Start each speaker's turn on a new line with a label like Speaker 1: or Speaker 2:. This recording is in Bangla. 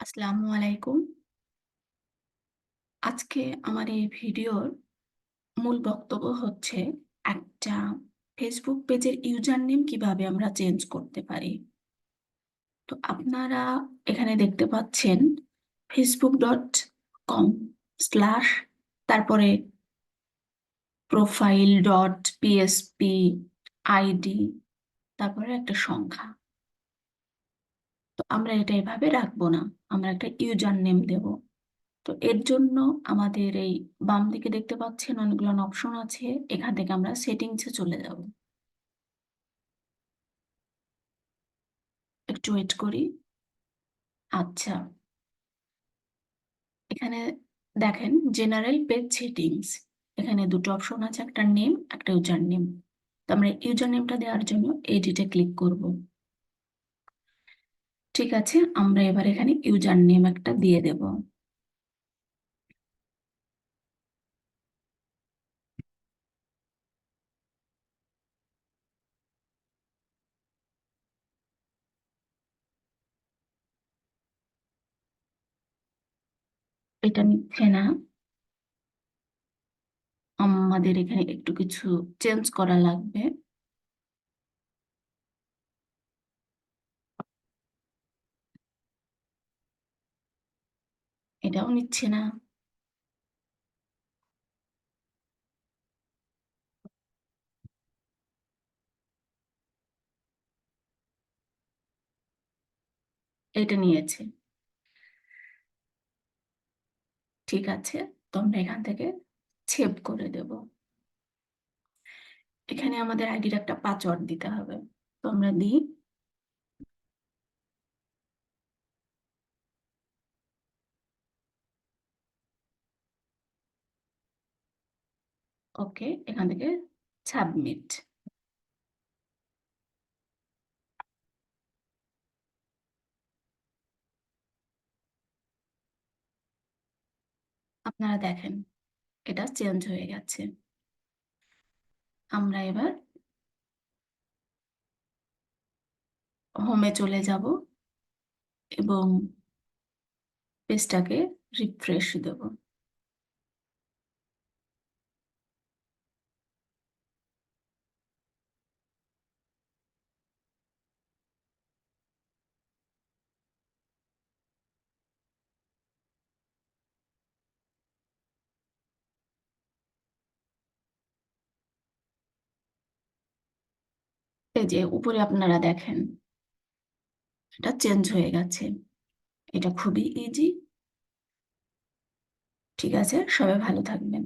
Speaker 1: আসসালামু আলাইকুম। আজকে আমার এই ভিডিওর মূল বক্তব্য হচ্ছে একটা ফেসবুক পেজের ইউজার নেম কিভাবে আমরা চেঞ্জ করতে পারি। তো আপনারা এখানে দেখতে পাচ্ছেন facebook.com স্ল্যাশ তারপরে profile.php আইডি তারপরে একটা সংখ্যা। তো আমরা এটা এভাবে রাখবো না। আমরা একটা ইউজার নেম দেব। তো এর জন্য আমাদের এই বাম দিকে দেখতে পাচ্ছেন অনেকগুলো অপশন আছে। এখান থেকে আমরা সেটিংসে চলে যাব। একটু ওয়েট করি। আচ্ছা, এখানে দেখেন জেনারেল পেজ সেটিংস। এখানে দুটো অপশন আছে, একটা নেম একটা ইউজার নেম। তো আমরা ইউজার নেমটা দেওয়ার জন্য এডিটে ক্লিক করব। ঠিক আছে, আমরা এবার এখানে ইউজার নেম একটা দিয়ে দেব। এটা নিচ্ছে না, আমাদের এখানে একটু কিছু চেঞ্জ করা লাগবে। এটাও নিচ্ছে না। এটা নিয়েছে। ঠিক আছে, তো আমরা এখান থেকে সেভ করে দেব। এখানে আমাদের আইডির একটা পাসওয়ার্ড দিতে হবে। তো আমরা দিই। ওকে, এখান থেকে সাবমিট। আপনারা দেখেন এটা চেঞ্জ হয়ে গেছে। আমরা এবার হোমে চলে যাব এবং পেজটাকে রিফ্রেশ দেব। এই যে উপরে আপনারা দেখেন এটা চেঞ্জ হয়ে গেছে। এটা খুবই ইজি। ঠিক আছে, সবাই ভালো থাকবেন।